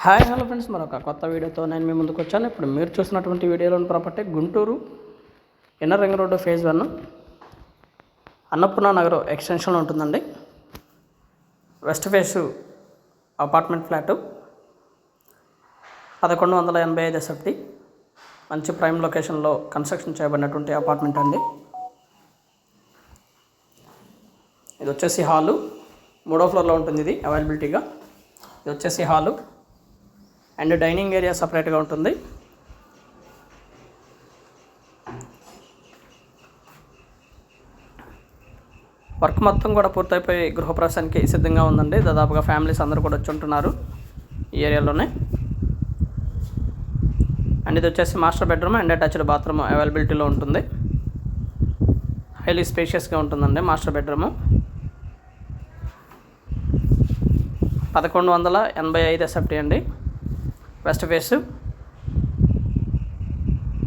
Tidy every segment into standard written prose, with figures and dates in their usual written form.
Hi hello friends, మరొక కొత్త వీడియోతో నేను మీ ముందుకు వచ్చాను. ఇప్పుడు మీరు చూసినటువంటి వీడియోలోని property Guntur inner ring road phase 1 Annapurna Nagar ఎక్స్టెన్షన్లో ఉంటుందండి. West face apartment flat 1185 SFT, మంచి ప్రైమ్ లొకేషన్లో కన్స్ట్రక్షన్ చేయబడినటువంటి అపార్ట్మెంట్ అండి. ఇది వచ్చేసి హాలు, 3వ ఫ్లోర్లో ఉంటుంది. ఇది అవైలబిలిటీగా ఇది వచ్చేసి హాలు అండ్ డైనింగ్ ఏరియా సపరేట్గా ఉంటుంది. వర్క్ మొత్తం కూడా పూర్తయిపోయి గృహప్రవేశానికి సిద్ధంగా ఉందండి. దాదాపుగా ఫ్యామిలీస్ అందరూ కూడా వచ్చి ఉంటున్నారు ఈ ఏరియాలోనే. అండ్ ఇది వచ్చేసి master bedroom and attached bathroom అవైలబిలిటీలో ఉంటుంది. హైలీ స్పేషియస్గా ఉంటుందండి మాస్టర్ బెడ్రూము. 1185 SFT అండి. వెస్ట్ ఫేస్,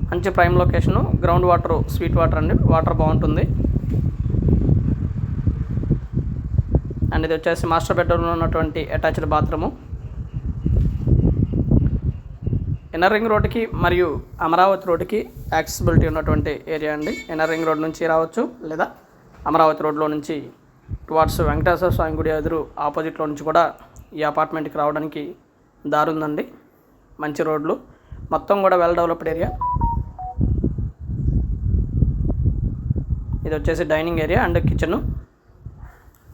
మంచి prime location, ground water, sweet water అండి, వాటర్ బాగుంటుంది. అండ్ ఇది వచ్చేసి మాస్టర్ బెడ్రూమ్లో ఉన్నటువంటి అటాచ్డ్ బాత్రూము. ఇన్నర్ రింగ్ రోడ్డుకి మరియు అమరావతి రోడ్డుకి యాక్సెసిబిలిటీ ఉన్నటువంటి ఏరియా అండి. ఇన్నర్ రింగ్ రోడ్ నుంచి రావచ్చు, లేదా అమరావతి రోడ్లో నుంచి టువార్డ్స్ వెంకటేశ్వర స్వామి గుడి ఎదురు ఆపోజిట్లో నుంచి కూడా ఈ అపార్ట్మెంట్కి రావడానికి దారి ఉందండి. మంచి రోడ్లు, మొత్తం కూడా వెల్ డెవలప్డ్ ఏరియా. ఇది వచ్చేసి డైనింగ్ ఏరియా అండ్ కిచెను.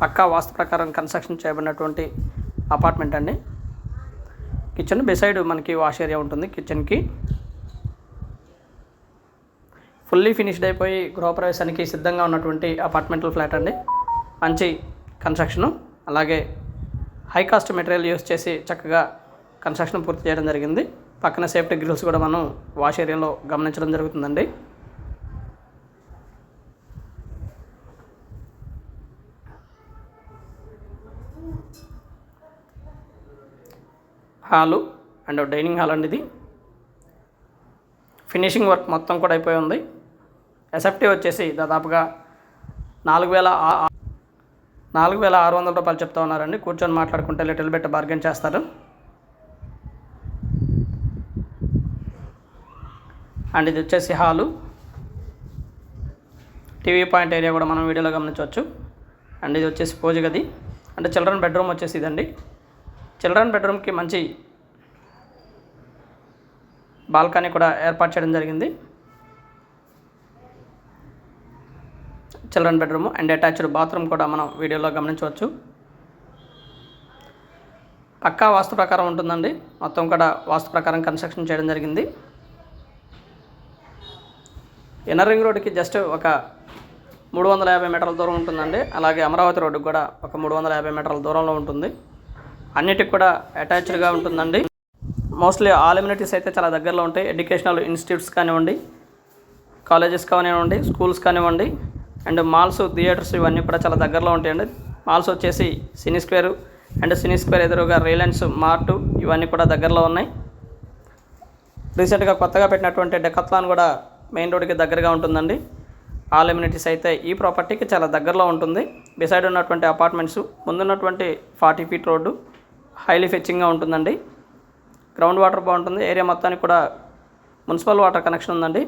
పక్కా వాస్తు ప్రకారం కన్స్ట్రక్షన్ చేయబడినటువంటి అపార్ట్మెంట్ అండి. కిచెన్ బిసైడ్ మనకి వాష్ ఏరియా ఉంటుంది. కిచెన్కి ఫుల్లీ ఫినిష్డ్ అయిపోయి గృహప్రవేశానికి సిద్ధంగా ఉన్నటువంటి అపార్ట్మెంటల్ ఫ్లాట్ అండి. మంచి కన్స్ట్రక్షను, అలాగే హై కాస్ట్ మెటీరియల్ యూస్ చేసి చక్కగా కన్స్ట్రక్షన్ పూర్తి చేయడం జరిగింది. పక్కన సేఫ్టీ గ్రిల్స్ కూడా మనం వాష్ ఏరియాలో గమనించడం జరుగుతుందండి. హాలు అండ్ డైనింగ్ హాల్ అండి. ఇది ఫినిషింగ్ వర్క్ మొత్తం కూడా అయిపోయి ఉంది. SFT వచ్చేసి దాదాపుగా 4,600 రూపాయలు చెప్తా ఉన్నారండి. కూర్చొని మాట్లాడుకుంటే లిటిల్ బిట్ బార్గెన్ చేస్తారు. అండ్ ఇది వచ్చేసి హాలు, టీవీ పాయింట్ ఏరియా కూడా మనం వీడియోలో గమనించవచ్చు. అండ్ ఇది వచ్చేసి పూజ గది అంటే చిల్డ్రన్ బెడ్రూమ్ వచ్చేసి ఇదండి. చిల్డ్రన్ బెడ్రూమ్కి మంచి బాల్కనీ కూడా ఏర్పాటు చేయడం జరిగింది. Children bedroom and attached bathroom కూడా మనం వీడియోలో గమనించవచ్చు. పక్కా వాస్తు ప్రకారం ఉంటుందండి. మొత్తం కూడా వాస్తు ప్రకారం కన్స్ట్రక్షన్ చేయడం జరిగింది. ఇన్నర్ రింగ్ రోడ్డుకి జస్ట్ ఒక 350 మీటర్ల దూరం ఉంటుందండి. అలాగే అమరావతి రోడ్డుకి కూడా ఒక 350 మీటర్ల దూరంలో ఉంటుంది. అన్నిటికి కూడా అటాచ్డ్గా ఉంటుందండి. మోస్ట్లీ ఆల్ ఎమ్యూనిటీస్ అయితే చాలా దగ్గరలో ఉంటాయి. ఎడ్యుకేషనల్ ఇన్స్టిట్యూట్స్ కానివ్వండి, కాలేజెస్ కానివ్వండి, స్కూల్స్ కానివ్వండి, అండ్ మాల్స్, థియేటర్స్ ఇవన్నీ కూడా చాలా దగ్గరలో ఉంటాయండి. మాల్స్ వచ్చేసి సినీ స్క్వేర్ అండ్ సినీ స్క్వేర్ ఎదురుగా రిలయన్స్ మార్ట్ ఇవన్నీ కూడా దగ్గరలో ఉన్నాయి. రీసెంట్గా కొత్తగా పెట్టినటువంటి డెకాథ్లాన్ కూడా మెయిన్ రోడ్డుకి దగ్గరగా ఉంటుందండి. ఆల్ ఎమ్యూనిటీస్ అయితే ఈ ప్రాపర్టీకి చాలా దగ్గరలో ఉంటుంది. బిసైడ్ ఉన్నటువంటి అపార్ట్మెంట్స్, ముందున్నటువంటి 40 ఫీట్ రోడ్డు హైలీ ఫెచ్చింగ్గా ఉంటుందండి. గ్రౌండ్ వాటర్ బాగుంటుంది. ఏరియా మొత్తానికి కూడా మున్సిపల్ వాటర్ కనెక్షన్ ఉందండి.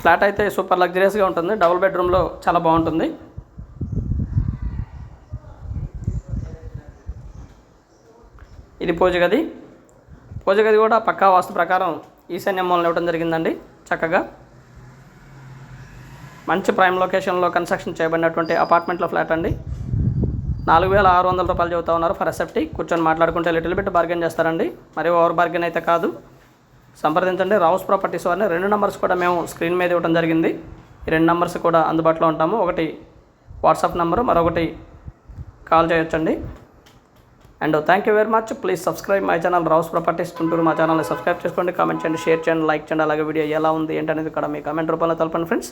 ఫ్లాట్ అయితే సూపర్ లగ్జరియస్గా ఉంటుంది. డబుల్ బెడ్రూమ్లో చాలా బాగుంటుంది. ఇది పూజ గది. పూజ గది కూడా పక్కా వాస్తు ప్రకారం ఈశాన్య మూలన ఇవ్వడం జరిగిందండి. చక్కగా మంచి ప్రైమ్ లొకేషన్లో కన్స్ట్రక్షన్ చేయబడినటువంటి అపార్ట్మెంట్లో ఫ్లాట్ అండి. 4,600 రూపాయలు చెబుతా ఉన్నారు ఫర్ SFT. కూర్చొని మాట్లాడుకుంటే లిటిల్ బిట్ బార్గెన్ చేస్తారండి. మరి ఓవర్ బార్గెన్ అయితే కాదు. సంప్రదించండి రావుస్ ప్రాపర్టీస్ వారిని. 2 నెంబర్స్ కూడా మేము స్క్రీన్ మీద ఇవ్వడం జరిగింది. ఈ 2 నెంబర్స్ కూడా అందుబాటులో ఉంటాము. ఒకటి వాట్సాప్ నెంబరు, మరొకటి కాల్ చేయొచ్చండి. And thank you very much. Please subscribe my channel Rao's properties Guntur. మా ఛానల్ని సబ్స్క్రైబ్ చేసుకోండి, కామెంట్ చేయండి, షేర్ చేయండి, లైక్ చేయండి. అలాగే వీడియో ఎలా ఉంది ఏంటనేది ఇక్కడ మీ కామెంట్ రూపంలో తెలపండి friends.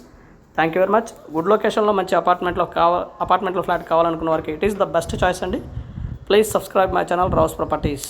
Thank you very much. Good లొకేషన్లో మంచి అపార్ట్మెంట్లో ఫ్లాట్ కావాలనుకున్న వారికి it is the best choice అండి. Please subscribe my channel Rao's properties.